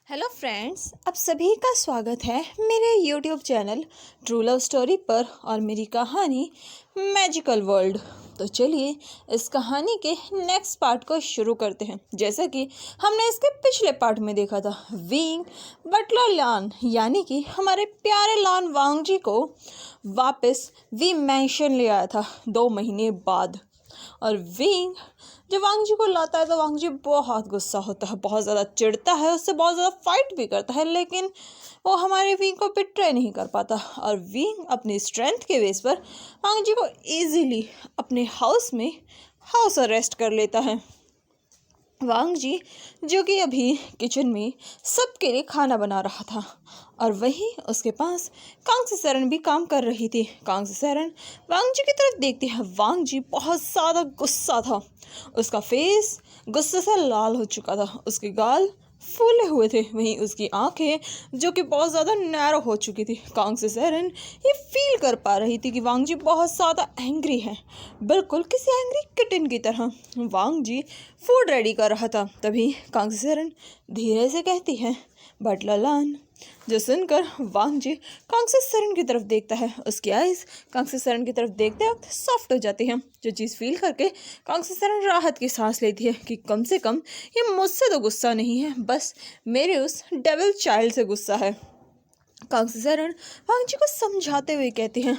Hello friends, आप सभी का स्वागत है मेरे YouTube channel true love story पर और मेरी कहानी मैजिकल वर्ल्ड। तो चलिए इस कहानी के नेक्स्ट पार्ट को शुरू करते हैं। जैसा कि हमने इसके पिछले पार्ट में देखा था, विंग बटलर लॉन यानी कि हमारे प्यारे लॉन वांगजी को वापस वी मैंशन ले आया था 2 महीने बाद। और विंग जब वांगजी को लाता है तो वांगजी बहुत गुस्सा होता है, बहुत ज़्यादा चिढ़ता है, उससे बहुत ज़्यादा फाइट भी करता है, लेकिन वो हमारे विंग को बिट्रे नहीं कर पाता। और विंग अपनी स्ट्रेंथ के बेस पर वांगजी को इजीली अपने हाउस में हाउस अरेस्ट कर लेता है। वांगजी जो कि अभी किचन में सबके लिए खाना बना रहा था और वहीं उसके पास कांगसी सरन भी काम कर रही थी। कांगसी सरन वांगजी की तरफ देखती है। वांगजी बहुत ज़्यादा गुस्सा था, उसका फेस गुस्से से लाल हो चुका था, उसके गाल फूले हुए थे, वहीं उसकी आंखें जो कि बहुत ज़्यादा नैरो हो चुकी थी। कांगसी सरन ये फील कर पा रही थी कि वांगजी बहुत ज़्यादा एंग्री है, बिल्कुल किसी एंग्री किटन की तरह। वांगजी फूड रेडी कर रहा था, तभी कांगसी सरन धीरे से कहती है, बटलर लॉन। जो सुनकर वांगजी कांगसी सरन की तरफ देखता है। उसकी आइज़ कांगसी सरन की तरफ देखते वक्त सॉफ्ट हो जाती है। जो चीज़ फील करके कांगसी सरन राहत की सांस लेती है कि कम से कम ये मुझसे तो गुस्सा नहीं है, बस मेरे उस डेविल चाइल्ड से गुस्सा है। कांगसी सरन वांगजी को समझाते हुए कहती हैं,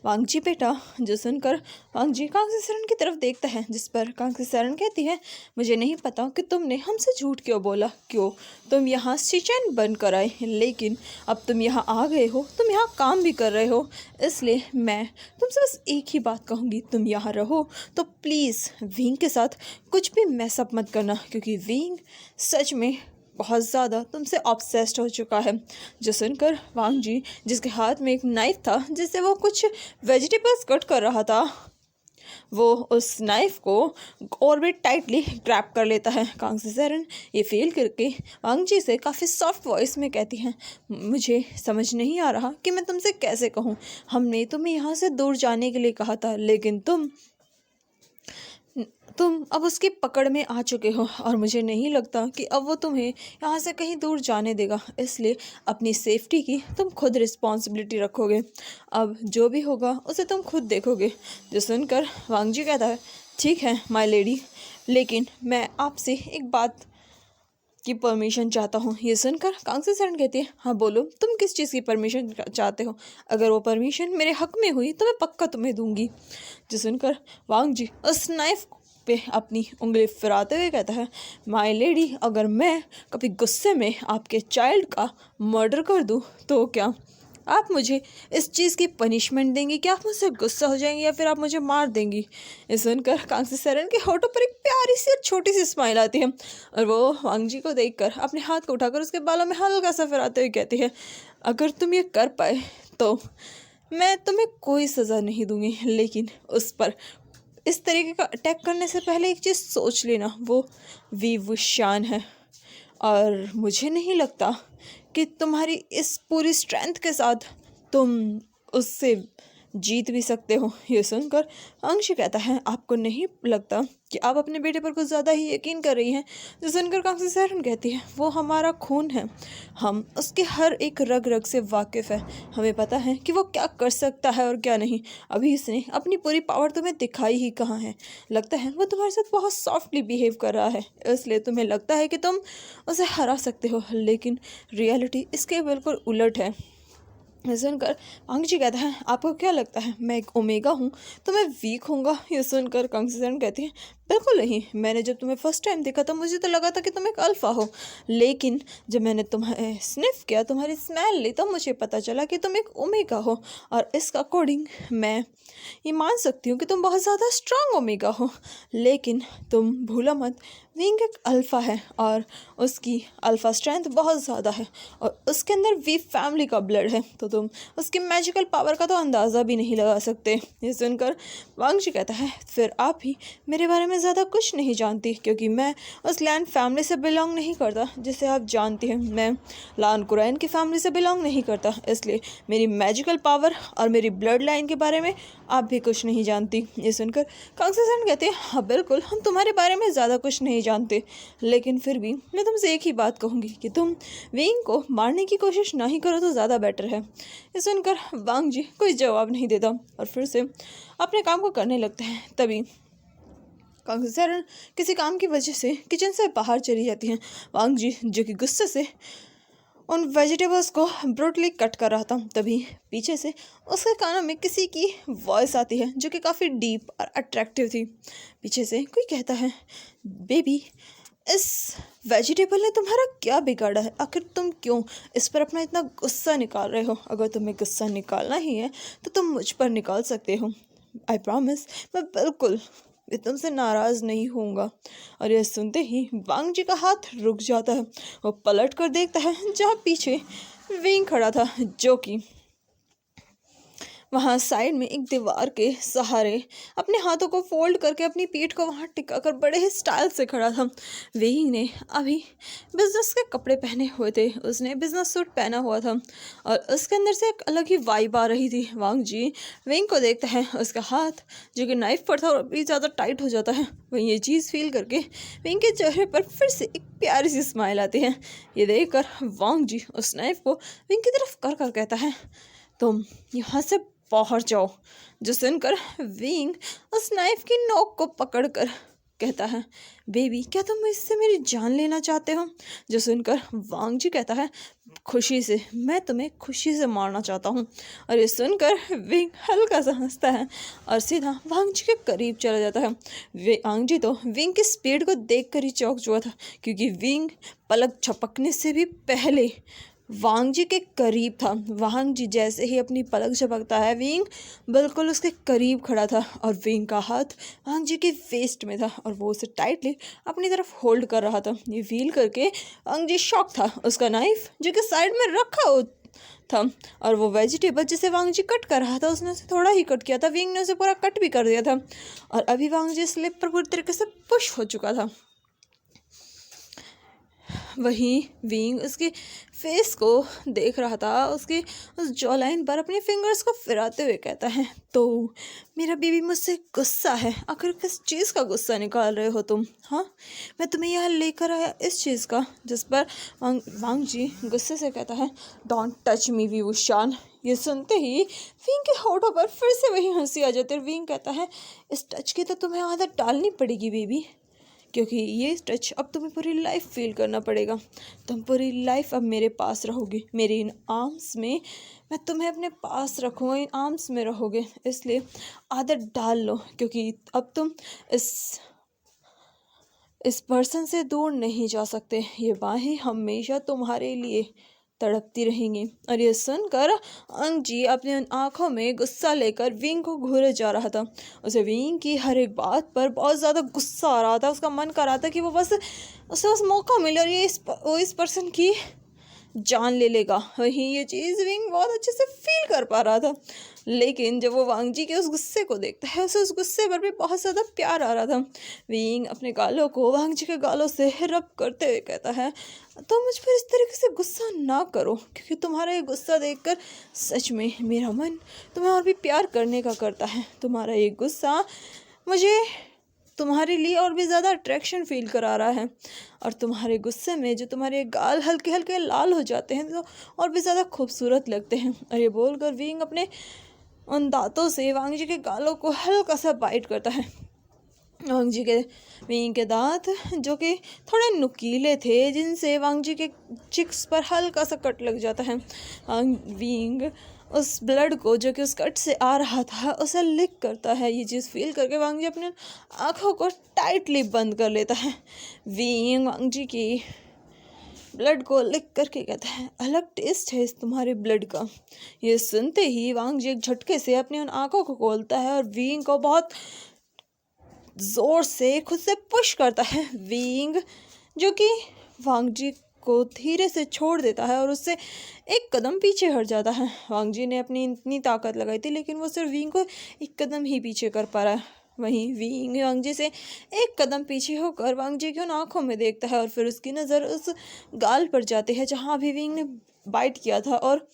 वांगजी बेटा। जो सुनकर वांगजी कांगसी सरन की तरफ देखता है, जिस पर कांगसी सरन कहती है, मुझे नहीं पता कि तुमने हमसे झूठ क्यों बोला, क्यों तुम यहाँ स्टिचन बंद कर आए, लेकिन अब तुम यहाँ आ गए हो, तुम यहाँ काम भी कर रहे हो, इसलिए मैं तुमसे बस एक ही बात कहूँगी, तुम यहाँ रहो तो प्लीज़ विंग के साथ कुछ भी मैसअप मत करना, क्योंकि विंग सच में बहुत ज़्यादा तुमसे ऑब्सेस्ड हो चुका है। जो सुनकर वांगजी, जिसके हाथ में एक नाइफ था जिससे वो कुछ वेजिटेबल्स कट कर रहा था, वो उस नाइफ को और भी टाइटली ग्रैब कर लेता है। कांगसी सरन ये फील करके वांगजी से काफ़ी सॉफ्ट वॉइस में कहती हैं, मुझे समझ नहीं आ रहा कि मैं तुमसे कैसे कहूँ, हमने तुम्हें यहाँ से दूर जाने के लिए कहा था, लेकिन तुम अब उसकी पकड़ में आ चुके हो और मुझे नहीं लगता कि अब वो तुम्हें यहाँ से कहीं दूर जाने देगा, इसलिए अपनी सेफ्टी की तुम खुद रिस्पॉन्सिबिलिटी रखोगे, अब जो भी होगा उसे तुम खुद देखोगे। जो सुनकर वांगजी कहता है, ठीक है माय लेडी, लेकिन मैं आपसे एक बात की परमिशन चाहता हूँ। ये सुनकर कांगसी सरन कहती है, हाँ बोलो, तुम किस चीज़ की परमिशन चाहते हो, अगर वो परमिशन मेरे हक में हुई तो मैं पक्का तुम्हें दूंगी। जो सुनकर वांगजी उस नाइफ पे अपनी उंगली फिराते हुए कहता है, माय लेडी, अगर मैं कभी गुस्से में आपके चाइल्ड का मर्डर कर दूँ तो क्या आप मुझे इस चीज़ की पनिशमेंट देंगी, क्या आप मुझसे गुस्सा हो जाएंगी या फिर आप मुझे मार देंगी। ये सुनकर कांगसी सरन के होठों पर एक प्यारी सी और छोटी सी स्माइल आती है और वो वांगजी को देखकर अपने हाथ को उठाकर उसके बालों में हल्का सा फिराते हुए कहती है, अगर तुम ये कर पाए तो मैं तुम्हें कोई सज़ा नहीं दूंगी, लेकिन उस पर इस तरीके का अटैक करने से पहले एक चीज़ सोच लेना, वो वी वुशान है और मुझे नहीं लगता कि तुम्हारी इस पूरी स्ट्रेंथ के साथ तुम उससे जीत भी सकते हो। ये सुनकर अंश कहता है, आपको नहीं लगता कि आप अपने बेटे पर कुछ ज़्यादा ही यकीन कर रही हैं। जो सुनकर कांगसी सरन कहती है, वो हमारा खून है, हम उसके हर एक रग रग से वाकिफ़ है, हमें पता है कि वो क्या कर सकता है और क्या नहीं। अभी उसने अपनी पूरी पावर तुम्हें दिखाई ही कहाँ है, लगता है वो तुम्हारे साथ बहुत सॉफ्टली बिहेव कर रहा है, इसलिए तुम्हें लगता है कि तुम उसे हरा सकते हो, लेकिन रियलिटी इसके बिल्कुल उलट है। ये सुनकर वांगजी कहता है, आपको क्या लगता है मैं एक ओमेगा हूँ तो मैं वीक होऊंगा। ये सुनकर कांगसी सरन कहती है, बिल्कुल नहीं, मैंने जब तुम्हें फर्स्ट टाइम देखा तो मुझे तो लगा था कि तुम एक अल्फ़ा हो, लेकिन जब मैंने तुम्हें स्निफ किया, तुम्हारी स्मेल ली, तो मुझे पता चला कि तुम एक ओमेगा हो, और इसका अकॉर्डिंग मैं ये मान सकती हूँ कि तुम बहुत ज़्यादा स्ट्रांग ओमेगा हो, लेकिन तुम भूलो मत, विंग एक अल्फ़ा है और उसकी अल्फ़ा स्ट्रेंथ बहुत ज़्यादा है और उसके अंदर वी फैमिली का ब्लड है, तो तुम उसकी मैजिकल पावर का तो अंदाज़ा भी नहीं लगा सकते। ये सुनकर वांगजी कहता है, फिर आप ही मेरे बारे में में ज़्यादा कुछ नहीं जानती, क्योंकि मैं उस लैंड फैमिली से बिलोंग नहीं करता जिसे आप जानती हैं। मैं लान कुरैन की फैमिली से बिलोंग नहीं करता, इसलिए मेरी मैजिकल पावर और मेरी ब्लड लाइन के बारे में आप भी कुछ नहीं जानती। ये सुनकर कांग से सन कहते हैं, हाँ बिल्कुल, हम तुम्हारे बारे में ज़्यादा कुछ नहीं जानते, लेकिन फिर भी मैं तुमसे एक ही बात कहूँगी कि तुम विंग को मारने की कोशिश ना ही करो तो ज़्यादा बेटर है। ये सुनकर वांग जी कोई जवाब नहीं देता और फिर से अपने काम को करने लगते हैं। तभी कांग से सरन किसी काम की वजह से किचन से बाहर चली जाती हैं। वांग जी जो कि गुस्से से उन वेजिटेबल्स को ब्रूटली कट कर रहा था, तभी पीछे से उसके कानों में किसी की वॉइस आती है जो कि काफ़ी डीप और अट्रैक्टिव थी। पीछे से कोई कहता है, बेबी, इस वेजिटेबल ने तुम्हारा क्या बिगाड़ा है? आखिर तुम क्यों इस पर अपना इतना गुस्सा निकाल रहे हो? अगर तुम्हें गुस्सा निकालना ही है तो तुम मुझ पर निकाल सकते हो। आई प्रॉमिस, मैं तुमसे नाराज़ नहीं होऊंगा। और यह सुनते ही वांग जी का हाथ रुक जाता है। वो पलट कर देखता है जहाँ पीछे विंग खड़ा था, जो कि वहाँ साइड में एक दीवार के सहारे अपने हाथों को फोल्ड करके अपनी पीठ को वहाँ टिका कर बड़े ही स्टाइल से खड़ा था। विंग ने अभी बिजनेस के कपड़े पहने हुए थे, उसने बिजनेस सूट पहना हुआ था और उसके अंदर से एक अलग ही वाइब आ रही थी। वांग जी विंग को देखता है, उसका हाथ जो कि नाइफ पर था और भी ज़्यादा टाइट हो जाता है। वहीं ये चीज़ फील करके विंग के चेहरे पर फिर से एक प्यारी सी स्माइल आती है। ये देखकर वांग जी उस नाइफ को विंग की तरफ कर कर कहता है, तुम यहाँ से बाहर जाओ। जो सुनकर विंग उस नाइफ की नोक को पकड़कर कहता है, बेबी, क्या तुम इससे मेरी जान लेना चाहते हो? जो सुनकर वांग जी कहता है, खुशी से, मैं तुम्हें खुशी से मारना चाहता हूँ। और ये सुनकर विंग हल्का सा हंसता है और सीधा वांग जी के करीब चला जाता है। वांग जी तो विंग की स्पीड को देख कर ही चौंक चुका था, क्योंकि विंग पलक झपकने से भी पहले वांग जी के करीब था। वांग जी जैसे ही अपनी पलक झपकता है, विंग बिल्कुल उसके करीब खड़ा था और विंग का हाथ वांग जी के वेस्ट में था और वो उसे टाइटली अपनी तरफ होल्ड कर रहा था। ये फील करके वांग जी शॉक था। उसका नाइफ जो कि साइड में रखा हो था और वो वेजिटेबल जिसे वांग जी कट कर रहा था, उसने उसे थोड़ा ही कट किया था, विंग ने उसे पूरा कट भी कर दिया था और अभी वांग जी स्लिप पर पूरी तरीके से पुश हो चुका था। वहीं विंग उसके फेस को देख रहा था, उसके उस जॉ लाइन पर अपने फिंगर्स को फिराते हुए कहता है, तो मेरा बेबी मुझसे गुस्सा है। आखिर किस चीज़ का गुस्सा निकाल रहे हो तुम? हाँ, मैं तुम्हें यहाँ लेकर आया इस चीज़ का। जिस पर वांग जी गुस्से से कहता है, डोंट टच मी विवुशान। ये सुनते ही विंग के होठों पर फिर से वही हंसी आ जाती है। विंग कहता है, इस टच की तो तुम्हें आदत डालनी पड़ेगी बेबी, क्योंकि ये टच अब तुम्हें पूरी लाइफ फील करना पड़ेगा। तुम पूरी लाइफ अब मेरे पास रहोगे, मेरे इन आर्म्स में, मैं तुम्हें अपने पास रखूँगा, इन आर्म्स में रहोगे। इसलिए आदत डाल लो, क्योंकि अब तुम इस पर्सन से दूर नहीं जा सकते। ये बाहें हमेशा तुम्हारे लिए तड़पती रहेंगी। और ये सुनकर अंग जी अपने उन आँखों में गुस्सा लेकर विंग को घूरे जा रहा था। उसे विंग की हर एक बात पर बहुत ज़्यादा गुस्सा आ रहा था। उसका मन कर रहा था कि उसे बस मौका मिले और वो इस पर्सन की जान ले लेगा। वहीं ये चीज़ विंग बहुत अच्छे से फील कर पा रहा था, लेकिन जब वो वांग जी के उस गुस्से को देखता है, उसे उस गुस्से पर भी बहुत ज़्यादा प्यार आ रहा था। विंग अपने गालों को वांग जी के गालों से रब करते हुए कहता है, तो मुझ पर इस तरीके से गुस्सा ना करो, क्योंकि तुम्हारा ये गुस्सा देखकर सच में मेरा मन तुम्हें और भी प्यार करने का करता है। तुम्हारा ये गुस्सा मुझे तुम्हारे लिए और भी ज़्यादा अट्रैक्शन फील करा रहा है और तुम्हारे गुस्से में जो तुम्हारे गाल हल्के हल्के लाल हो जाते हैं तो और भी ज़्यादा खूबसूरत लगते हैं। और ये बोलकर विंग अपने उन दांतों से वांग जी के गालों को हल्का सा बाइट करता है। वांग जी के विंग के दांत जो कि थोड़े नुकीले थे, जिनसे वांग जी के चिक्स पर हल्का सा कट लग जाता है। विंग उस ब्लड को जो कि उस कट से आ रहा था उसे लिक करता है। ये चीज़ फील करके वांग जी अपने आँखों को टाइटली बंद कर लेता है। विंग वांग जी की ब्लड को लिक करके कहता है, अलग टेस्ट है इस तुम्हारे ब्लड का। ये सुनते ही वांग जी एक झटके से अपनी उन आँखों को खोलता है और विंग को बहुत ज़ोर से खुद से पुश करता है। विंग जो कि वांग जी को धीरे से छोड़ देता है और उससे एक कदम पीछे हट जाता है। वांग जी ने अपनी इतनी ताकत लगाई थी, लेकिन वो सिर्फ विंग को एक कदम ही पीछे कर पा रहा है। वहीं विंग वांग जी से एक कदम पीछे होकर वांग जी की उन आंखों में देखता है और फिर उसकी नज़र उस गाल पर जाती है जहाँ अभी विंग ने बाइट किया था, और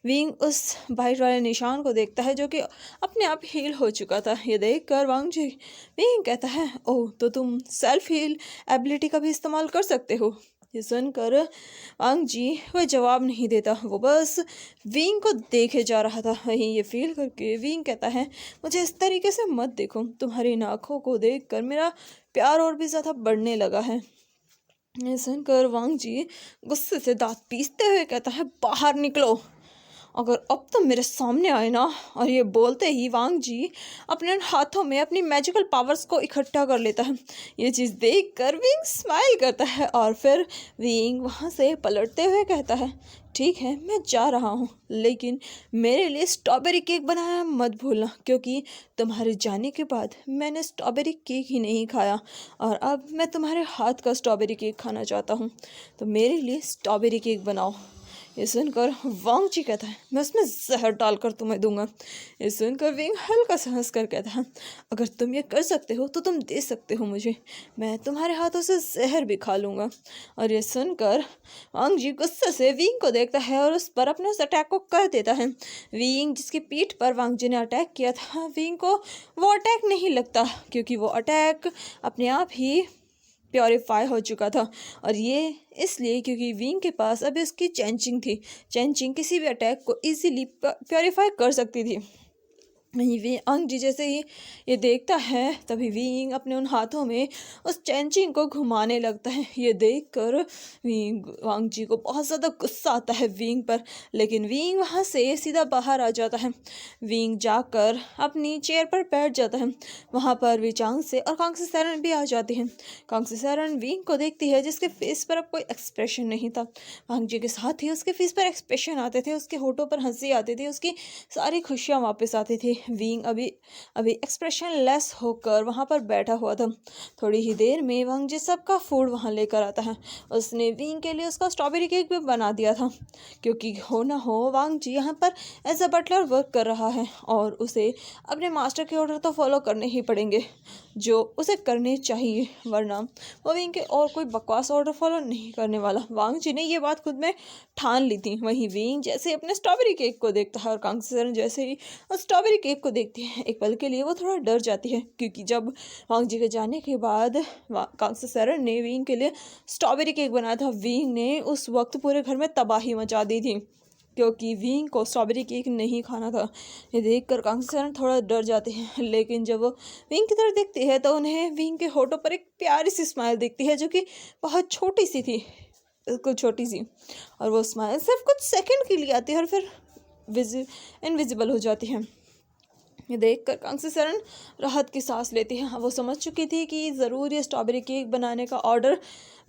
विंग उस बाइट वाले निशान को देखता है जो कि अपने आप हील हो चुका था। ये देखकर वांग जी विंग कहता है, ओह तो तुम सेल्फ हील एबिलिटी का भी इस्तेमाल कर सकते हो। ये सुनकर वांग जी वह जवाब नहीं देता, वो बस विंग को देखे जा रहा था। वहीं ये फील करके विंग कहता है, मुझे इस तरीके से मत देखो, तुम्हारी इन आँखों को देखकर मेरा प्यार और भी ज़्यादा बढ़ने लगा है। ये सुनकर वांग जी गुस्से से दांत पीसते हुए कहता है, बाहर निकलो, अगर अब तुम मेरे सामने आए ना। और ये बोलते ही वांग जी अपने हाथों में अपनी मैजिकल पावर्स को इकट्ठा कर लेता है। ये चीज़ देखकर विंग स्माइल करता है और फिर विंग वहाँ से पलटते हुए कहता है, ठीक है मैं जा रहा हूँ, लेकिन मेरे लिए स्ट्रॉबेरी केक बनाना मत भूलना, क्योंकि तुम्हारे जाने के बाद मैंने स्ट्रॉबेरी केक ही नहीं खाया और अब मैं तुम्हारे हाथ का स्ट्रॉबेरी केक खाना चाहता हूँ, तो मेरे लिए स्ट्रॉबेरी केक बनाओ। ये सुनकर वांग जी कहता है, मैं उसमें जहर डालकर तुम्हें दूंगा। ये सुनकर विंग हल्का सा हंस कर कहता है, अगर तुम ये कर सकते हो तो तुम दे सकते हो मुझे, मैं तुम्हारे हाथों से जहर भी खा लूँगा। और ये सुनकर वांग जी गुस्से से विंग को देखता है और उस पर अपने उस अटैक को कर देता है। विंग जिसकी पीठ पर वांग जी ने अटैक किया था, विंग को वो अटैक नहीं लगता, क्योंकि वो अटैक अपने आप ही प्योरीफाई हो चुका था। और ये इसलिए क्योंकि विंग के पास अभी उसकी चेंचिंग थी। चेंचिंग किसी भी अटैक को इजीली प्योरीफाई कर सकती थी। वहीं विंग जी जैसे ही ये देखता है, तभी विंग अपने उन हाथों में उस चेंचिंग को घुमाने लगता है। ये देखकर विंग वांग जी को बहुत ज़्यादा गुस्सा आता है विंग पर, लेकिन विंग वहाँ से सीधा बाहर आ जाता है। विंग जाकर अपनी चेयर पर बैठ जाता है। वहाँ पर विचांग से और कांग से सैरन भी आ जाती हैं। कांग से सैरन विंग को देखती है जिसके फेस पर अब कोई एक्सप्रेशन नहीं था। वांग जी के साथ ही उसके फेस पर एक्सप्रेशन आते थे, उसके होठों पर हंसी आती थी, उसकी सारी खुशियाँ वापस आती थी। विंग अभी अभी एक्सप्रेशन लेस होकर वहाँ पर बैठा हुआ था। थोड़ी ही देर में वांग जी सबका फूड वहाँ लेकर आता है। उसने विंग के लिए उसका स्ट्रॉबेरी केक भी बना दिया था, क्योंकि हो ना हो वांग जी यहाँ पर एज अ बटलर वर्क कर रहा है और उसे अपने मास्टर के ऑर्डर तो फॉलो करने ही पड़ेंगे, जो उसे करने चाहिए, वरना वो विंग के और कोई बकवास ऑर्डर फॉलो नहीं करने वाला। वांग जी ने ये बात खुद में ठान ली थी। वहीं विंग जैसे ही अपने स्ट्रॉबेरी केक को देखता है और कांग से सैरन जैसे ही स्ट्रॉबेरी केक को देखती है, एक पल के लिए वो थोड़ा डर जाती है, क्योंकि जब वांग जी के जाने के बाद कांग से सैरन ने विंग के लिए स्ट्रॉबेरी केक बनाया था, विंग ने उस वक्त पूरे घर में तबाही मचा दी थी, क्योंकि विंग को स्ट्रॉबेरी केक नहीं खाना था। ये देखकर कांग से सैरन थोड़ा डर जाते हैं, लेकिन जब वो विंग की तरफ देखती है तो उन्हें विंग के होठों पर एक प्यारी सी स्माइल दिखती है, जो कि बहुत छोटी सी थी, बिल्कुल छोटी सी, और वो स्माइल सिर्फ कुछ सेकंड के लिए आती है और फिर इनविजिबल हो जाती है। ये देखकर कांग से सैरन राहत की सांस लेती है। वो समझ चुकी थी कि ज़रूर ये स्ट्रॉबेरी केक बनाने का ऑर्डर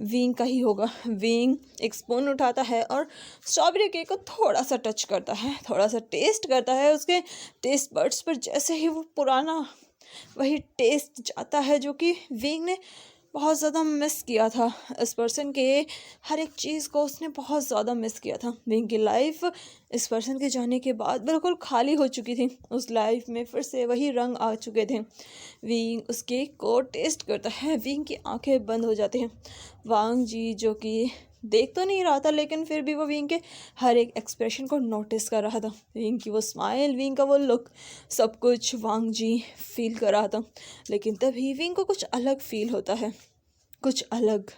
विंग का ही होगा। विंग एक स्पून उठाता है और स्ट्रॉबेरी केक को थोड़ा सा टच करता है, थोड़ा सा टेस्ट करता है। उसके टेस्ट बड्स पर जैसे ही वो पुराना वही टेस्ट जाता है जो कि विंग ने बहुत ज़्यादा मिस किया था। इस पर्सन के हर एक चीज़ को उसने बहुत ज़्यादा मिस किया था। विंग की लाइफ इस पर्सन के जाने के बाद बिल्कुल खाली हो चुकी थी। उस लाइफ में फिर से वही रंग आ चुके थे। विंग उस केक को टेस्ट करता है, विंग की आंखें बंद हो जाती हैं। वांग जी जो कि देख तो नहीं रहा था, लेकिन फिर भी वो विंग के हर एक एक्सप्रेशन को नोटिस कर रहा था। विंग की वो स्माइल, विंग का वो लुक, सब कुछ वांग जी फील कर रहा था। लेकिन तभी विंग को कुछ अलग फील होता है, कुछ अलग।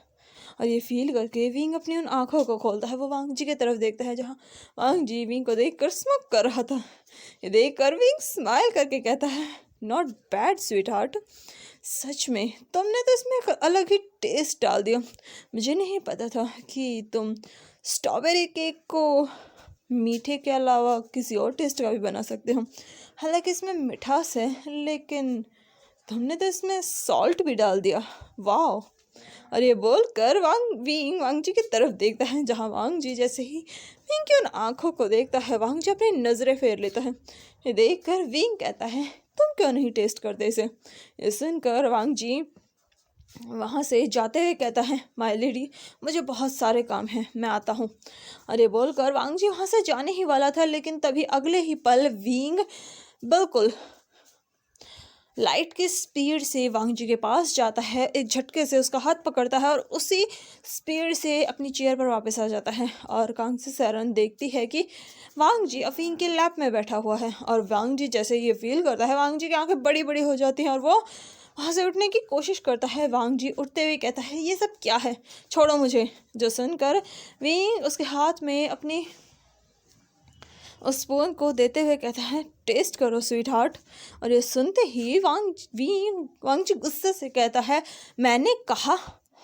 और ये फील करके विंग अपनी उन आँखों को खोलता है। वो वांग जी की तरफ देखता है जहाँ वांग जी विंग को देखकर स्मोक कर रहा था। ये देखकर विंग स्माइल करके कहता है, नॉट बैड स्वीट हार्ट, सच में तुमने तो इसमें एक अलग ही टेस्ट डाल दिया। मुझे नहीं पता था कि तुम स्ट्रॉबेरी केक को मीठे के अलावा किसी और टेस्ट का भी बना सकते हो। हालांकि इसमें मिठास है, लेकिन तुमने तो इसमें सॉल्ट भी डाल दिया, वाह। और ये बोलकर विंग वांग जी की तरफ देखता है, जहाँ वांग जी जैसे ही विंग की उन आँखों को देखता है, वांग जी अपनी नज़रें फेर लेता है। ये देखकर विंग कहता है, तुम क्यों नहीं टेस्ट करते इसे। ये सुनकर वांग जी वहाँ से जाते हुए कहता है, माय लेडी मुझे बहुत सारे काम हैं, मैं आता हूँ। और ये बोलकर वांग जी वहाँ से जाने ही वाला था, लेकिन तभी अगले ही पल विंग बिल्कुल लाइट की स्पीड से वांग जी के पास जाता है, एक झटके से उसका हाथ पकड़ता है और उसी स्पीड से अपनी चेयर पर वापस आ जाता है। और कांग से सैरन देखती है कि वांग जी अफीन के लैप में बैठा हुआ है। और वांग जी जैसे ये फील करता है, वांग जी की आंखें बड़ी बड़ी हो जाती हैं और वो वहाँ से उठने की कोशिश करता है। वांग जी उठते हुए कहता है, ये सब क्या है, छोड़ो मुझे। जो सुनकर विंग उसके हाथ में अपनी उस स्पून को देते हुए कहता है, टेस्ट करो स्वीट हार्ट। और ये सुनते ही वांग जी गुस्से से कहता है, मैंने कहा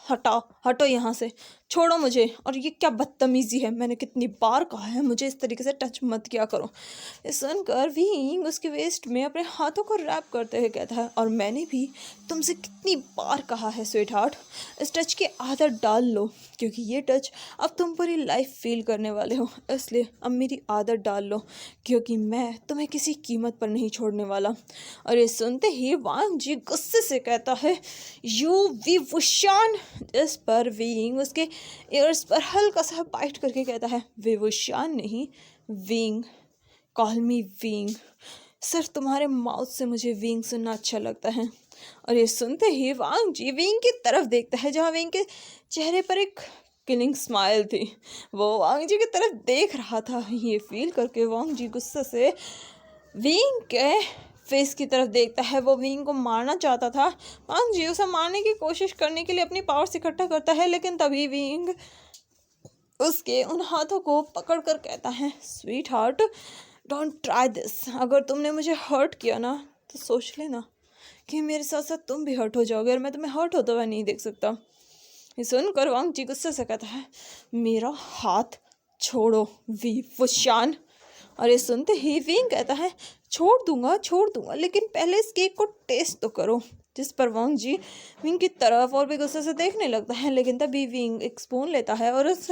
हटाओ, हटो यहाँ से, छोड़ो मुझे। और ये क्या बदतमीजी है, मैंने कितनी बार कहा है मुझे इस तरीके से टच मत किया करो। ये सुनकर विंग उसके वेस्ट में अपने हाथों को रैप करते हुए कहता है, और मैंने भी तुमसे कितनी बार कहा है स्वीट हार्ट, इस टच की आदत डाल लो, क्योंकि ये टच अब तुम पूरी लाइफ फील करने वाले हो। इसलिए अब मेरी आदत डाल लो, क्योंकि मैं तुम्हें किसी कीमत पर नहीं छोड़ने वाला। और ये सुनते ही वांग जी गुस्से से कहता है, यू विवुशान। इस पर विंग उसके ईयर्स पर हल्का सा बाइट करके कहता है, विवुशान नहीं, विंग, कॉल मी विंग। सिर्फ तुम्हारे माउथ से मुझे विंग सुनना अच्छा लगता है। और ये सुनते ही वांग जी विंग की तरफ देखता है, जहाँ विंग के चेहरे पर एक किलिंग स्माइल थी। वो वांग जी की तरफ देख रहा था। ये फील करके वांग जी गुस्से से विंग के फेस की तरफ देखता है। वो विंग को मारना चाहता था। वांग जी उसे मारने की कोशिश करने के लिए अपनी पावर्स इकट्ठा करता है, लेकिन तभी विंग उसके उन हाथों को पकड़कर कहता है, sweet heart, don't try this. अगर तुमने मुझे हर्ट किया ना, तो सोच लेना कि मेरे साथ साथ तुम भी हर्ट हो जाओगे, और मैं तुम्हें हर्ट होता हुआ नहीं देख सकता। ये सुनकर वांग जी गुस्से से कहता है, मेरा हाथ छोड़ो विवुशान। और ये सुनते ही विंग कहता है, छोड़ दूंगा, लेकिन पहले इस केक को टेस्ट तो करो। जिस पर वांग जी विंग की तरफ और भी गुस्से से देखने लगता है, लेकिन तभी विंग एक स्पून लेता है और उस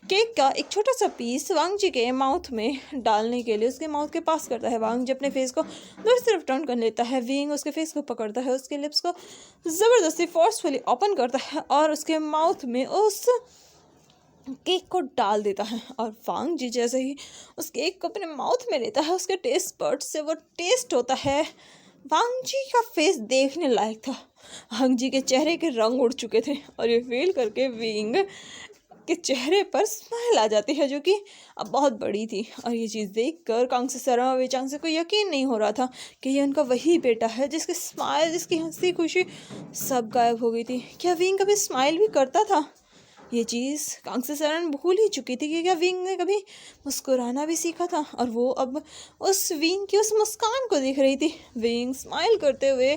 केक का एक छोटा सा पीस वांग जी के माउथ में डालने के लिए उसके माउथ के पास करता है। वांग जी अपने फेस को दूसरी तरफ टर्न कर लेता है। विंग उसके फेस को पकड़ता है, उसके लिप्स को ज़बरदस्ती फोर्सफुली ओपन करता है और उसके माउथ में उस केक को डाल देता है। और वांग जी जैसे ही उस केक को अपने माउथ में लेता है, उसके टेस्ट बड्स से वो टेस्ट होता है। वांग जी का फेस देखने लायक था। वांग जी के चेहरे के रंग उड़ चुके थे, और ये फील करके विंग के चेहरे पर स्माइल आ जाती है, जो कि अब बहुत बड़ी थी। और ये चीज़ देखकर कांग से सरमा वेचांग से कोई यकीन नहीं हो रहा था कि ये उनका वही बेटा है जिसकी स्माइल, जिसकी हंसी खुशी सब गायब हो गई थी। क्या विंग कभी स्माइल भी करता था? ये चीज़ कांग से सरण भूल ही चुकी थी कि क्या विंग ने कभी मुस्कुराना भी सीखा था। और वो अब उस विंग की उस मुस्कान को देख रही थी। विंग स्माइल करते हुए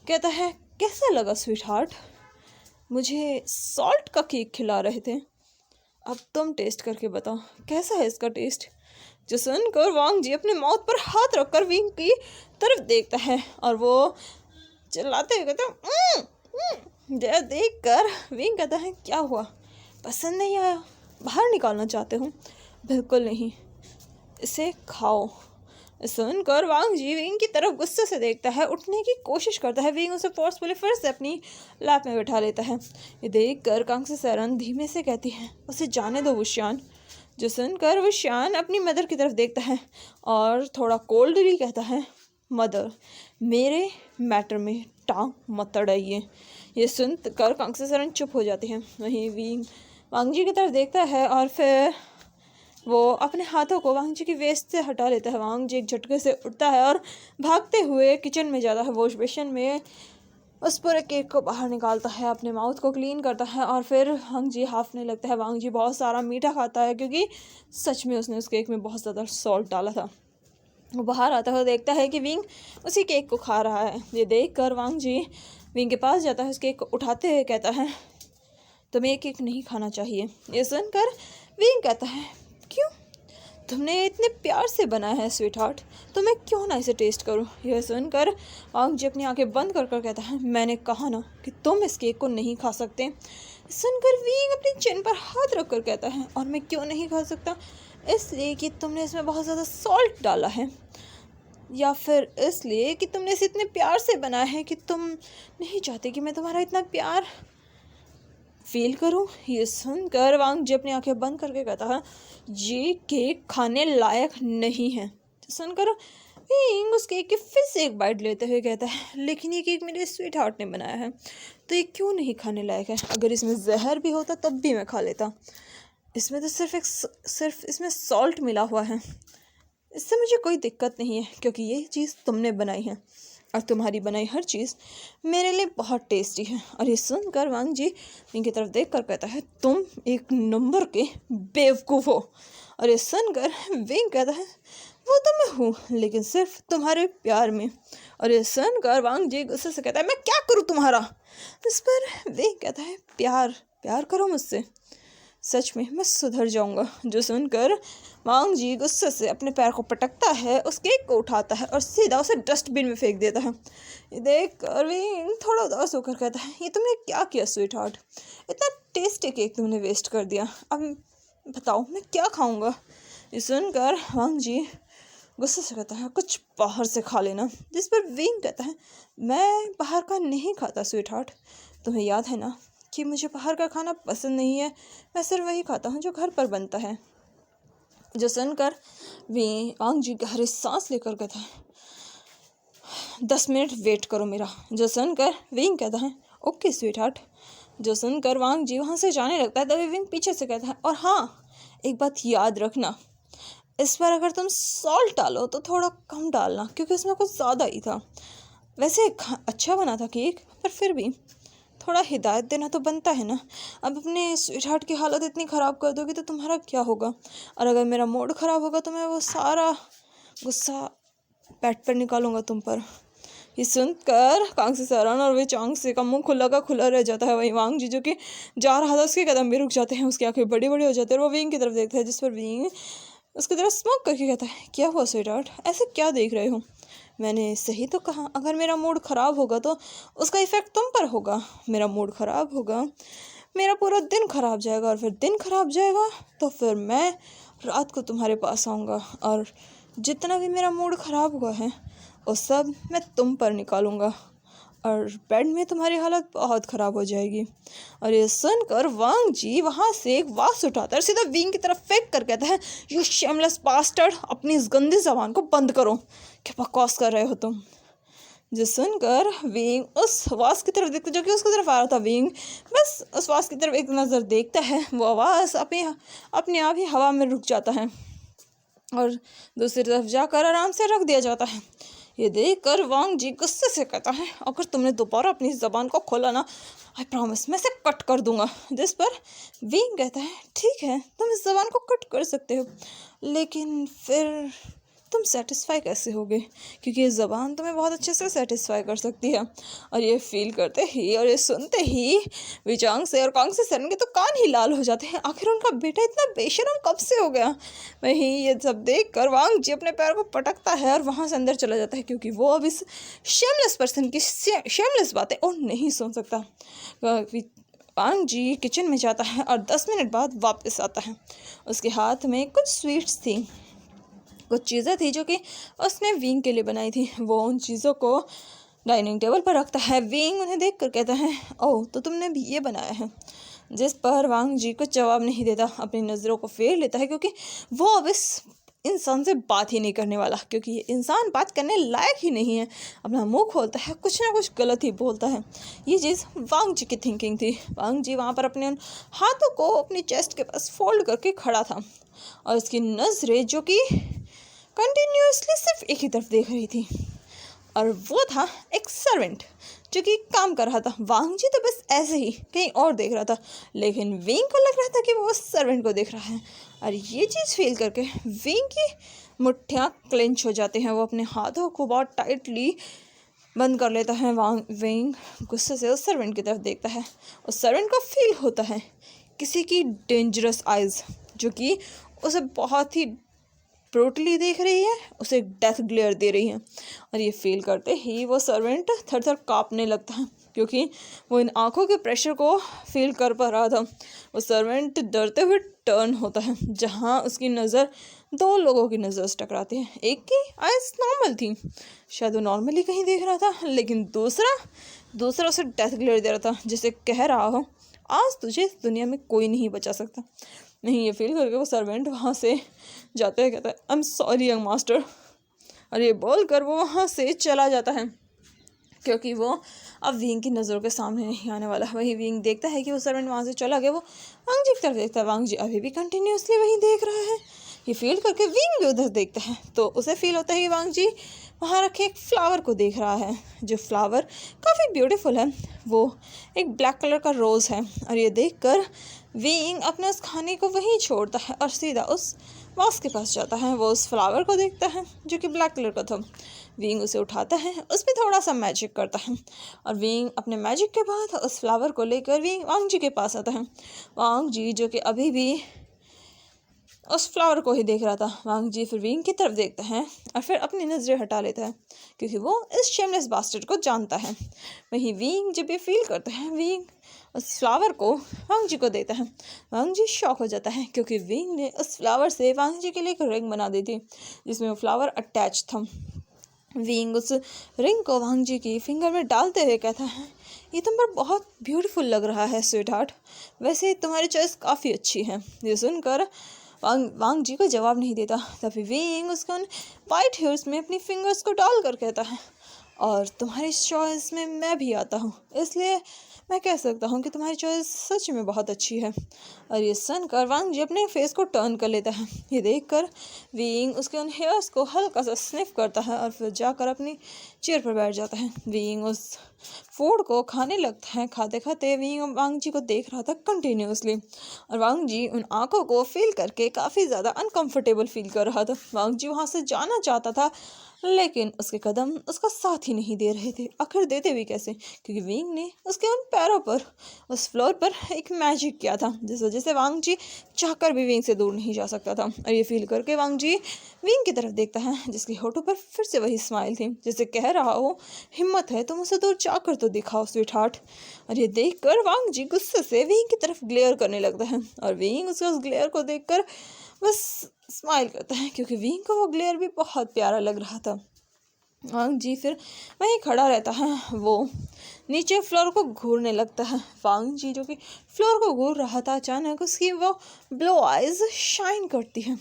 कहता है, कैसा लगा स्वीट हार्ट? मुझे सॉल्ट का केक खिला रहे थे, अब तुम टेस्ट करके बताओ कैसा है इसका टेस्ट। जो सुनकर वांग जी अपने माउथ पर हाथ रखकर विंग की तरफ देखता है, और वो चिल्लाते हुए कहता, देख कर विंग कहता है, क्या हुआ, पसंद नहीं आया, बाहर निकालना चाहते हो? बिल्कुल नहीं, इसे खाओ। सुनकर वांग जी विंग की तरफ गुस्से से देखता है, उठने की कोशिश करता है। विंग उसे फोर्सफुली फिर से अपनी लैप में बैठा लेता है। ये देख कर कांग से सैरन धीमे से कहती है, उसे जाने दो वुशियान। जो सुनकर वुशियान अपनी मदर की तरफ देखता है और थोड़ा कोल्डली कहता है, मदर, मेरे मैटर में टांग मत अड़ाइए। ये सुन कर कांग से सैरन चुप हो जाती है। वहीं विंग वांग जी की तरफ देखता है और फिर वो अपने हाथों को वांग जी की वेस्ट से हटा लेता है। वांग जी एक झटके से उठता है और भागते हुए किचन में जाता है। वॉश बेसिन में उस पूरे केक को बाहर निकालता है, अपने माउथ को क्लीन करता है और फिर वांग जी हाफने लगता है। वांग जी बहुत सारा मीठा खाता है, क्योंकि सच में उसने उस केक में बहुत ज़्यादा सॉल्ट डाला था। वो बाहर आता हुआ देखता है कि विंग उसी केक को खा रहा है। ये देख कर वांग जी विंग के पास जाता है, उस केक को उठाते हुए कहता है, तुम्हें ये केक नहीं खाना चाहिए। ये सुनकर विंग कहता है, क्यों? तुमने इतने प्यार से बनाया है स्वीट हार्ट, तो मैं क्यों ना इसे टेस्ट करूं? यह सुनकर वांग जी अपनी आंखें बंद कर कर कहता है, मैंने कहा ना कि तुम इस केक को नहीं खा सकते। सुनकर विंग अपनी चिन पर हाथ रख कर कहता है, और मैं क्यों नहीं खा सकता? इसलिए कि तुमने इसमें बहुत ज़्यादा सॉल्ट डाला है, या फिर इसलिए कि तुमने इसे इतने प्यार से बनाया है कि तुम नहीं चाहते कि मैं तुम्हारा इतना प्यार फील करूं। ये सुनकर वांग जी अपनी आंखें बंद करके कहता है, ये केक खाने लायक नहीं है। सुनकर विंग उस केक की फिर से एक बाइट लेते हुए कहता है, लेकिन ये केक मेरे स्वीट हार्ट ने बनाया है, तो ये क्यों नहीं खाने लायक है? अगर इसमें जहर भी होता तब भी मैं खा लेता। इसमें तो सिर्फ इसमें सॉल्ट मिला हुआ है। इससे मुझे कोई दिक्कत नहीं है, क्योंकि ये चीज़ तुमने बनाई है और तुम्हारी बनाई हर चीज़ मेरे लिए बहुत टेस्टी है। और ये सुनकर वांग जी विंग की तरफ देख कर कहता है, तुम एक नंबर के बेवकूफ़ हो। और ये सुनकर विंग कहता है, वो तो मैं हूँ, लेकिन सिर्फ तुम्हारे प्यार में। और ये सुनकर वांग जी गुस्से से कहता है, मैं क्या करूँ तुम्हारा? इस पर विंग कहता है, प्यार करो मुझसे, सच में मैं सुधर जाऊंगा। जो सुनकर वांग जी गुस्से से अपने पैर को पटकता है, उस केक को उठाता है और सीधा उसे डस्टबिन में फेंक देता है। ये देख कर विंग थोड़ा उदास होकर कहता है, ये तुमने क्या किया स्वीट हार्ट? इतना टेस्टी केक तुमने वेस्ट कर दिया। अब बताओ मैं क्या खाऊंगा? ये सुनकर वांग जी गुस्से से कहता है, कुछ बाहर से खा लेना। जिस पर विंग कहता है, मैं बाहर का नहीं खाता स्वीट हार्ट, तुम्हें याद है ना कि मुझे बाहर का खाना पसंद नहीं है। मैं सिर्फ वही खाता हूँ जो घर पर बनता है। जो सुनकर वांग जी गहरी सांस लेकर कहता है, 10 मिनट वेट करो मेरा। जो सुनकर विंग कहता है, ओके स्वीट हार्ट। जो सुनकर वांग जी वहाँ से जाने लगता है, तभी विंग पीछे से कहता है, और हाँ एक बात याद रखना, इस बार अगर तुम सॉल्ट डालो तो थोड़ा कम डालना, क्योंकि इसमें कुछ ज़्यादा ही था। वैसे अच्छा बना था केक, पर फिर भी थोड़ा हिदायत देना तो बनता है ना। अब अपने स्वीट हार्ट की हालत इतनी ख़राब कर दोगे तो तुम्हारा क्या होगा? और अगर मेरा मूड ख़राब होगा तो मैं वो सारा गुस्सा पेट पर निकालूंगा तुम पर। ये सुनकर कांगसी सरान और वे चांगसे का मुंह खुला का खुला रह जाता है। वहीं वांग जी जो कि जा रहा था, उसके कदम भी रुक जाते हैं, उसकी आंखें बड़ी बड़ी हो जाती है और वो विंग की तरफ देखता है, जिस पर विंग उसकी तरफ स्मोक करके कहता है, क्या हुआ स्वीट हार्ट, ऐसे क्या देख रहे हो? मैंने सही तो कहा, अगर मेरा मूड ख़राब होगा तो उसका इफ़ेक्ट तुम पर होगा। मेरा मूड ख़राब होगा, मेरा पूरा दिन ख़राब जाएगा, और फिर दिन ख़राब जाएगा तो फिर मैं रात को तुम्हारे पास आऊँगा, और जितना भी मेरा मूड ख़राब हुआ है वो सब मैं तुम पर निकालूंगा, और बेड में तुम्हारी हालत बहुत ख़राब हो जाएगी। और ये सुनकर वांग जी वहाँ से एक वास उठाता है, सीधा विंग की तरफ फेंक कर कहता है, यू शेमलेस बास्टर्ड, अपनी इस गंदी ज़बान को बंद करो, क्या बकवास कर रहे हो तुम? जो सुनकर विंग उस वास की तरफ देखता, जो कि उसकी तरफ आ रहा था, विंग बस उस वास की तरफ एक नज़र देखता है, वो आवाज़ अपने आप ही हवा में रुक जाता है और दूसरी तरफ जाकर आराम से रख दिया जाता है। ये देखकर वांग जी गुस्से से कहता है, अगर तुमने दोबारा अपनी ज़बान को खोला ना, आई प्रॉमिस मैं इसे कट कर दूंगा। जिस पर विंग कहता है, ठीक है तुम इस ज़बान को कट कर सकते हो, लेकिन फिर तुम सेटिस्फाई कैसे होगे? क्योंकि ये ज़बान तुम्हें बहुत अच्छे से सेटिस्फाई कर सकती है। और ये फील करते ही और ये सुनते ही विचांग से और कांग से सरन के तो कान ही लाल हो जाते हैं। आखिर उनका बेटा इतना बेशरम कब से हो गया? वहीं ये सब देख कर वांग जी अपने पैर को पटकता है और वहाँ से अंदर चला जाता है, क्योंकि वो अब इस शेमलेस पर्सन की शेमलेस बातें और नहीं सुन सकता। वांग जी किचन में जाता है और 10 मिनट बाद वापस आता है। उसके हाथ में कुछ स्वीट्स थी, कुछ चीज़ें थी जो कि उसने विंग के लिए बनाई थी। वो उन चीज़ों को डाइनिंग टेबल पर रखता है। विंग उन्हें देख कर कहता है, ओह तो तुमने भी ये बनाया है। जिस पर वांग जी कुछ जवाब नहीं देता, अपनी नज़रों को फेर लेता है, क्योंकि वो अब इस इंसान से बात ही नहीं करने वाला, क्योंकि ये इंसान बात करने लायक ही नहीं है। अपना मुंह खोलता है, कुछ ना कुछ गलत ही बोलता है। ये चीज़ वांग जी की थिंकिंग थी। वांग जी वहाँ पर अपने उन हाथों को अपनी चेस्ट के पास फोल्ड करके खड़ा था और उसकी नज़रें जो कि कंटिन्यूसली सिर्फ एक ही तरफ देख रही थी, और वो था एक सर्वेंट जो कि काम कर रहा था। वांग जी तो बस ऐसे ही कहीं और देख रहा था, लेकिन विंग को लग रहा था कि वो उस सर्वेंट को देख रहा है। और ये चीज़ फील करके विंग की मुट्ठियाँ क्लेंच हो जाती हैं। वो अपने हाथों को बहुत टाइटली बंद कर लेता है। विंग गुस्से से उस सर्वेंट की तरफ देखता है। उस सर्वेंट को फील होता है किसी की डेंजरस आइज़ जो कि उसे बहुत ही ब्रूटली देख रही है, उसे डेथ ग्लेयर दे रही है। और ये फील करते ही वो सर्वेंट थर थर काँपने लगता है, क्योंकि वो इन आँखों के प्रेशर को फील कर पा रहा था। वो सर्वेंट डरते हुए टर्न होता है, जहाँ उसकी नज़र 2 लोगों की नज़र से टकराती है। एक की आइज़ नॉर्मल थी, शायद वो नॉर्मली कहीं देख रहा था, लेकिन दूसरा उसे डेथ ग्लेयर दे रहा था, जिसे कह रहा हो, आज तुझे इस दुनिया में कोई नहीं बचा सकता। नहीं, ये फील करके वो सर्वेंट वहाँ से जाते हैं, कहता है, I am sorry young master, और ये बोलकर वो वहाँ से चला जाता है, क्योंकि वो अब विंग की नज़रों के सामने नहीं आने वाला। वही विंग देखता है कि वो सर्वेंट वहाँ से चला गया। वो वांग जी की तरफ देखता है, वांग जी अभी भी कंटिन्यूसली वही देख रहा है। ये फील करके विंग भी उधर देखता है, तो उसे फील होता है कि वांग जी वहाँ रखे एक फ्लावर को देख रहा है, जो फ्लावर काफ़ी ब्यूटीफुल है। वो एक ब्लैक कलर का रोज़ है। और ये देखकर विंग अपने उस खाने को वहीं छोड़ता है और सीधा उस वास के पास जाता है। वो उस फ्लावर को देखता है जो कि ब्लैक कलर का था। विंग उसे उठाता है, उस पर थोड़ा सा मैजिक करता है, और विंग अपने मैजिक के बाद उस फ्लावर को लेकर विंग वांग जी के पास आता है। वांग जी जो कि अभी भी उस फ्लावर को ही देख रहा था, वांग जी फिर विंग की तरफ देखता है और फिर अपनी नज़रें हटा लेता है, क्योंकि वो इस शेमलेस बास्टर्ड को जानता है। वहीं विंग जब ये फील करता है, विंग उस फ्लावर को वांग जी को देता है। वांग जी शॉक हो जाता है, क्योंकि विंग ने उस फ्लावर से वांग जी के लिए एक रिंग बना दी थी, जिसमें वो फ्लावर अटैच था। विंग उस रिंग को वांग जी की फिंगर में डालते हुए कहता है, ये तुम पर बहुत ब्यूटीफुल लग रहा है स्वीट हार्ट, वैसे तुम्हारी चॉइस काफ़ी अच्छी है। ये सुनकर वांग जी को जवाब नहीं देता। तभी विंग उसको उन वाइट हेयर्स में अपनी फिंगर्स को डाल कर कहता है, और तुम्हारी चॉइस में मैं भी आता हूँ, इसलिए मैं कह सकता हूँ कि तुम्हारी चॉइस सच में बहुत अच्छी है। और ये सुनकर वांग जी अपने फेस को टर्न कर लेता है। ये देखकर विंग उसके उन हेयर्स को हल्का सा स्निफ करता है और फिर जाकर अपनी चेयर पर बैठ जाता है। विंग उस फूड को खाने लगता है। खाते खाते विंग वांग जी को देख रहा था कंटिन्यूसली, और वांग जी उन आंखों को फील करके काफ़ी ज़्यादा अनकंफर्टेबल फील कर रहा था। वांग जी वहाँ से जाना चाहता था, लेकिन उसके कदम उसका साथ ही नहीं दे रहे थे। आखिर देते भी कैसे, क्योंकि विंग ने उसके उन पैरों पर, उस फ्लोर पर एक मैजिक किया था, जिस वजह से वांग जी चाहकर भी विंग से दूर नहीं जा सकता था। और ये फील करके वांग जी विंग की तरफ देखता है, जिसके होठों पर फिर से वही स्माइल थी, जैसे कह रहा हो, हिम्मत है तो मुझसे दूर जाकर तो दिखाओ स्वीट हार्ट। और ये देखकर वांग जी गुस्से से विंग की तरफ ग्लेयर करने लगता है, और विंग उसके उस ग्लेयर को देखकर बस स्माइल करता है, क्योंकि विंग को वो ग्लेयर भी बहुत प्यारा लग रहा था। वांग जी फिर वहीं खड़ा रहता है। वो नीचे फ्लोर को घूरने लगता है। वांग जी जो कि फ्लोर को घूर रहा था, अचानक उसकी वो ब्लू आइज शाइन करती हैं,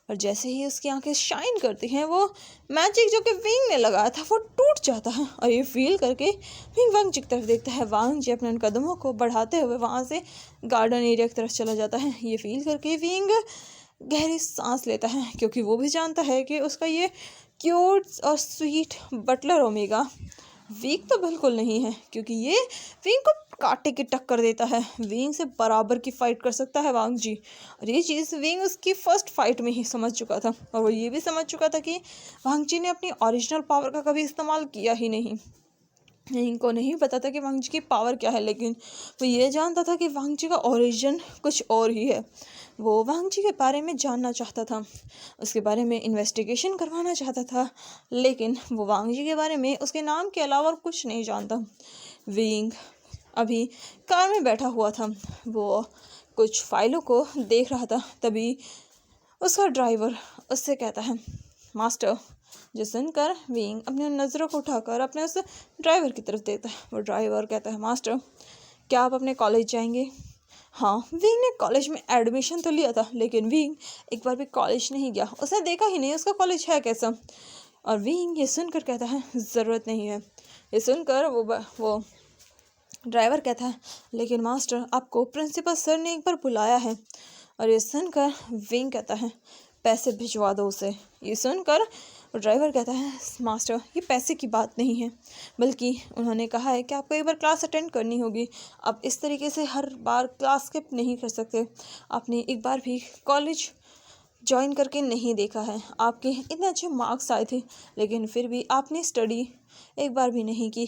और जैसे ही उसकी आंखें शाइन करती हैं, वो मैजिक जो कि विंग ने लगाया था वो टूट जाता है। और ये फील करके विंग वांग जी की तरफ देखता है। वांग जी अपने उन कदमों को बढ़ाते हुए वहाँ से गार्डन एरिया की तरफ चला जाता है। ये फील करके विंग गहरी सांस लेता है, क्योंकि वो भी जानता है कि उसका ये क्यूट और स्वीट बटलर ओमेगा वीक तो बिल्कुल नहीं है, क्योंकि ये विंग को काटे की टक्कर देता है। विंग से बराबर की फाइट कर सकता है वांग जी, और ये चीज़ विंग उसकी फर्स्ट फाइट में ही समझ चुका था, और वो ये भी समझ चुका था कि वांग जी ने अपनी ओरिजिनल पावर का कभी इस्तेमाल किया ही नहीं। इनको नहीं पता था कि वांग जी की पावर क्या है, लेकिन वो ये जानता था कि वांग जी का ओरिजिन कुछ और ही है। वो वांग जी के बारे में जानना चाहता था, उसके बारे में इन्वेस्टिगेशन करवाना चाहता था, लेकिन वो वांग जी के बारे में उसके नाम के अलावा और कुछ नहीं जानता। विंग अभी कार में बैठा हुआ था, वो कुछ फाइलों को देख रहा था। तभी उसका ड्राइवर उससे कहता है, मास्टर। जो सुनकर विंग अपनी नज़रों को उठाकर अपने उस ड्राइवर की तरफ देखता है। वो ड्राइवर कहता है, मास्टर क्या आप अपने कॉलेज जाएंगे? हाँ, विंग ने कॉलेज में एडमिशन तो लिया था, लेकिन विंग एक बार भी कॉलेज नहीं गया, उसने देखा ही नहीं उसका कॉलेज है कैसा। और विंग ये सुनकर कहता है, ज़रूरत नहीं है। ये सुनकर वो ड्राइवर कहता है, लेकिन मास्टर आपको प्रिंसिपल सर ने एक बार बुलाया है। और ये सुनकर विंग कहता है, पैसे भिजवा दो उसे। ये सुनकर ड्राइवर कहता है, मास्टर ये पैसे की बात नहीं है, बल्कि उन्होंने कहा है कि आपको एक बार क्लास अटेंड करनी होगी। आप इस तरीके से हर बार क्लास स्किप नहीं कर सकते। आपने एक बार भी कॉलेज ज्वाइन करके नहीं देखा है। आपके इतने अच्छे मार्क्स आए थे, लेकिन फिर भी आपने स्टडी एक बार भी नहीं की।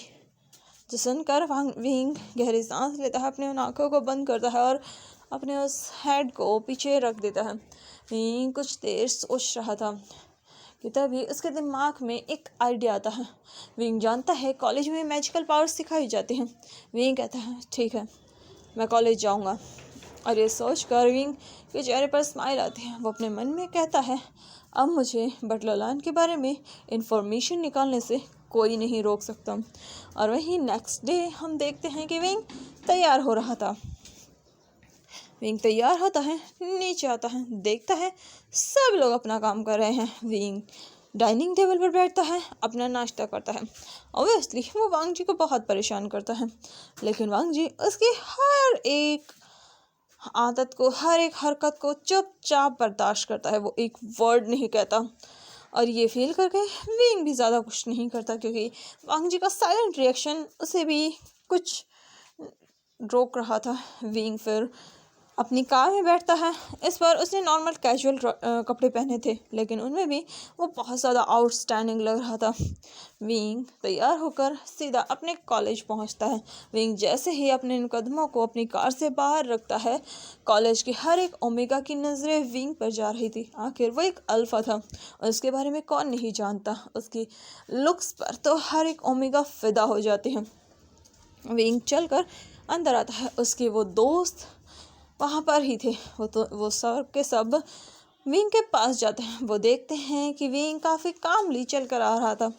जो सुनकर विंग गहरी सांस लेता है, अपने उन आँखों को बंद करता है और अपने उस हेड को पीछे रख देता है। विंग कुछ देर सोच रहा था कि तभी उसके दिमाग में एक आइडिया आता है। विंग जानता है कॉलेज में मैजिकल पावर्स सिखाई जाती हैं। विंग कहता है, ठीक है मैं कॉलेज जाऊंगा। और ये सोच कर विंग के चेहरे पर स्माइल आती है। वो अपने मन में कहता है, अब मुझे बटलोलान के बारे में इंफॉर्मेशन निकालने से कोई नहीं रोक सकता। और वहीं नेक्स्ट डे हम देखते हैं कि विंग तैयार हो रहा था। विंग तैयार होता है, नीचे आता है, देखता है सब लोग अपना काम कर रहे हैं। विंग डाइनिंग टेबल पर बैठता है, अपना नाश्ता करता है। ऑब्वियसली वो वांग जी को बहुत परेशान करता है, लेकिन वांग जी उसकी हर एक आदत को, हर एक हरकत को चुपचाप बर्दाश्त करता है। वो एक वर्ड नहीं कहता, और ये फील करके विंग भी ज़्यादा कुछ नहीं करता, क्योंकि वांग जी का साइलेंट रिएक्शन उसे भी कुछ रोक रहा था। विंग फिर अपनी कार में बैठता है। इस बार उसने नॉर्मल कैजुअल कपड़े पहने थे, लेकिन उनमें भी वो बहुत ज़्यादा आउटस्टैंडिंग लग रहा था। विंग तैयार होकर सीधा अपने कॉलेज पहुंचता है। विंग जैसे ही अपने इन कदमों को अपनी कार से बाहर रखता है, कॉलेज की हर एक ओमेगा की नज़रें विंग पर जा रही थी। आखिर वो एक अल्फा था, और उसके बारे में कौन नहीं जानता। उसकी लुक्स पर तो हर एक ओमेगा फिदा हो जाते हैं। विंग चलकर अंदर आता है। उसके वो दोस्त वहाँ पर ही थे। वो सब के सब विंग के पास जाते हैं। वो देखते हैं कि विंग काफ़ी कामली चल कर आ रहा था।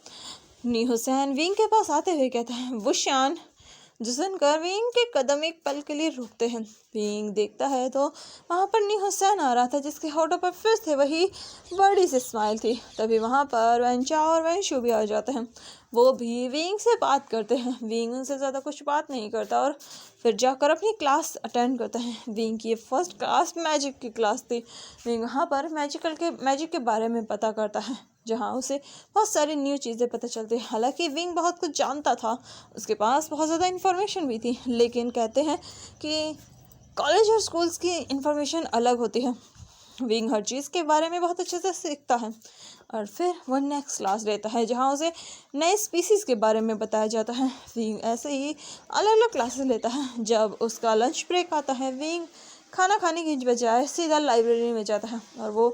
नी हुसैन विंग के पास आते हुए कहता है, वुशान। जो सुनकर विंग के कदम एक पल के लिए रुकते हैं। विंग देखता है तो वहाँ पर नी हुसैन आ रहा था, जिसके होठों पर फिर से वही बड़ी सी स्माइल थी। तभी वहाँ पर वेंचा और वेंशु भी आ जाते हैं। वो भी विंग से बात करते हैं। विंग उनसे ज़्यादा कुछ बात नहीं करता और फिर जाकर अपनी क्लास अटेंड करता है। विंग की फर्स्ट क्लास मैजिक की क्लास थी। विंग वहाँ पर मैजिक के बारे में पता करता है, जहाँ उसे बहुत सारी न्यू चीज़ें पता चलती हैं। हालांकि विंग बहुत कुछ जानता था, उसके पास बहुत ज़्यादा इन्फॉर्मेशन भी थी, लेकिन कहते हैं कि कॉलेज और स्कूल्स की इन्फॉर्मेशन अलग होती है। विंग हर चीज़ के बारे में बहुत अच्छे से सीखता है, और फिर वो नेक्स्ट क्लास लेता है, जहाँ उसे नए स्पीसीज़ के बारे में बताया जाता है। विंग ऐसे ही अलग अलग क्लासेस लेता है। जब उसका लंच ब्रेक आता है, विंग खाना खाने की बजाय सीधा लाइब्रेरी में जाता है और वो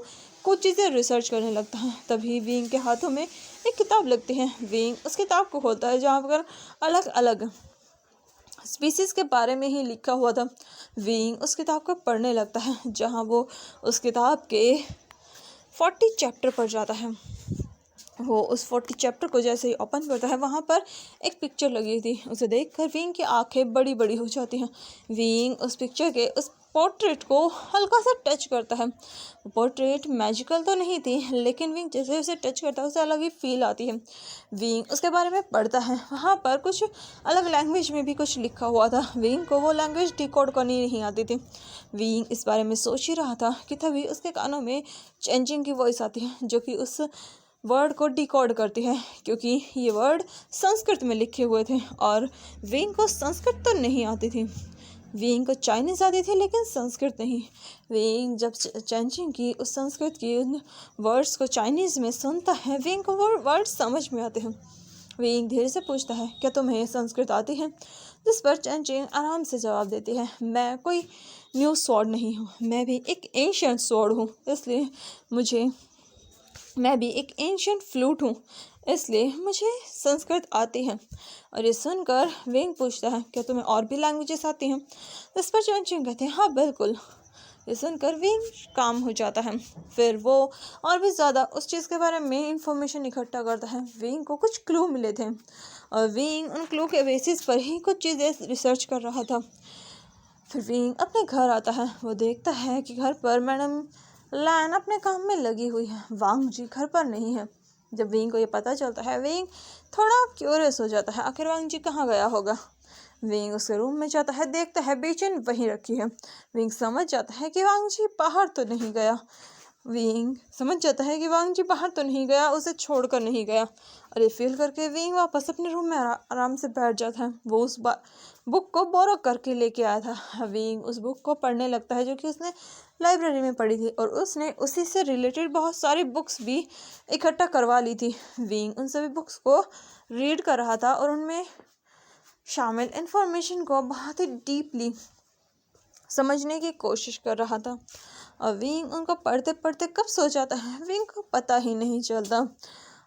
कुछ चीज़ें रिसर्च करने लगता है। तभी विंग के हाथों में एक किताब लगती है। विंग उस किताब को खोलता है, जहाँ पर अलग अलग स्पीसीज़ के बारे में ही लिखा हुआ था। विंग उस किताब को पढ़ने लगता है, जहाँ वो उस किताब के 40 चैप्टर पर जाता है। वो उस 40 चैप्टर को जैसे ही ओपन करता है, वहाँ पर एक पिक्चर लगी थी। उसे देखकर विंग की आंखें बड़ी बड़ी हो जाती हैं। विंग उस पिक्चर के उस पोर्ट्रेट को हल्का सा टच करता है। पोर्ट्रेट मैजिकल तो नहीं थी, लेकिन विंग जैसे उसे टच करता है, उसे अलग ही फील आती है। विंग उसके बारे में पढ़ता है। वहाँ पर कुछ अलग लैंग्वेज में भी कुछ लिखा हुआ था। विंग को वो लैंग्वेज डिकोड करनी नहीं आती थी। विंग इस बारे में सोच ही रहा था कि तभी उसके कानों में चेंजिंग की वॉइस आती है, जो कि उस वर्ड को डिकोड करती है, क्योंकि ये वर्ड संस्कृत में लिखे हुए थे और विंग को संस्कृत तो नहीं आती थी। विंग को चाइनीज़ आती थी, लेकिन संस्कृत नहीं। विंग जब चेंजिंग की उस संस्कृत की उन वर्ड्स को चाइनीज़ में सुनता है, विंग को वो वर्ड्स समझ में आते हैं। विंग धीरे से पूछता है, क्या तुम्हें संस्कृत आती है? जिस पर चेंजिंग आराम से जवाब देती है, मैं कोई न्यू स्वॉर्ड नहीं हूँ, मैं भी एक एंशिएंट स्वॉर्ड हूँ, इसलिए मैं भी एक एंशिएंट फ्लूट हूँ, इसलिए मुझे संस्कृत आती है। और ये सुनकर विंग पूछता है, क्या तुम्हें और भी लैंग्वेजेस आती हैं? इस पर चेंजिंग कहते हैं, हाँ बिल्कुल। ये सुनकर विंग काम हो जाता है। फिर वो और भी ज़्यादा उस चीज़ के बारे में इंफॉर्मेशन इकट्ठा करता है। विंग को कुछ क्लू मिले थे और विंग उन क्लू के बेसिस पर ही कुछ चीज़ें रिसर्च कर रहा था। फिर विंग अपने घर आता है। वो देखता है कि घर पर मैडम लैन अपने काम में लगी हुई है। वांग जी घर पर नहीं है। जब विंग को ये पता चलता है, विंग थोड़ा क्यूरियस हो जाता है, आखिर वांग जी कहाँ गया होगा। विंग उसके रूम में जाता है, देखता है बेचैन वहीं रखी है। विंग समझ जाता है कि वांग जी बाहर तो नहीं गया। उसे छोड़कर नहीं गया। और ये फील करके विंग वापस अपने रूम में आराम से बैठ जाता है। वो उस बुक को बोरो करके लेके आया था। विंग उस बुक को पढ़ने लगता है, जो कि उसने लाइब्रेरी में पढ़ी थी, और उसने उसी से रिलेटेड बहुत सारी बुक्स भी इकट्ठा करवा ली थी। विंग उन सभी बुक्स को रीड कर रहा था और उनमें शामिल इन्फॉर्मेशन को बहुत ही डीपली समझने की कोशिश कर रहा था। और विंग उनको पढ़ते पढ़ते कब सो जाता है, विंग को पता ही नहीं चलता।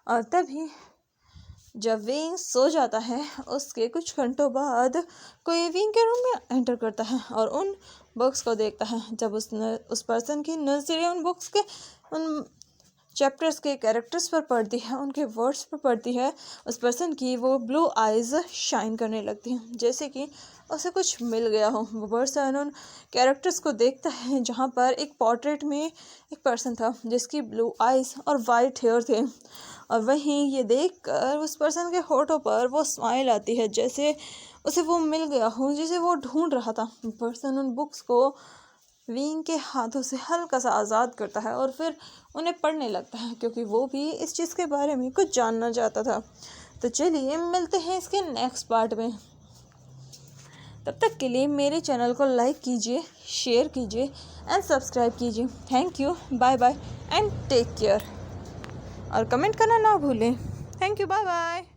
और तभी जब विंग सो जाता है, उसके कुछ घंटों बाद कोई विंग के रूम में एंटर करता है और उन बुक्स को देखता है। जब उस पर्सन की नज़रें उन चैप्टर्स के कैरेक्टर्स पर पड़ती है, उनके वर्ड्स पर पड़ती है, उस पर्सन की वो ब्लू आइज़ शाइन करने लगती हैं, जैसे कि उसे कुछ मिल गया हो। वो पर्सन उन कैरेक्टर्स को देखता है जहाँ पर एक पोर्ट्रेट में एक पर्सन था जिसकी ब्लू आइज़ और वाइट हेयर थे, और वहीं ये देखकर उस पर्सन के होठों पर वो स्माइल आती है, जैसे उसे वो मिल गया हो जिसे वो ढूंढ रहा था। पर्सन उन बुक्स को विंग के हाथों से हल्का सा आज़ाद करता है और फिर उन्हें पढ़ने लगता है, क्योंकि वो भी इस चीज़ के बारे में कुछ जानना चाहता था। तो चलिए मिलते हैं इसके नेक्स्ट पार्ट में। तब तक के लिए मेरे चैनल को लाइक कीजिए, शेयर कीजिए एंड सब्सक्राइब कीजिए। Thank you, bye bye and take care. और कमेंट करना ना भूलें। Thank you, bye bye.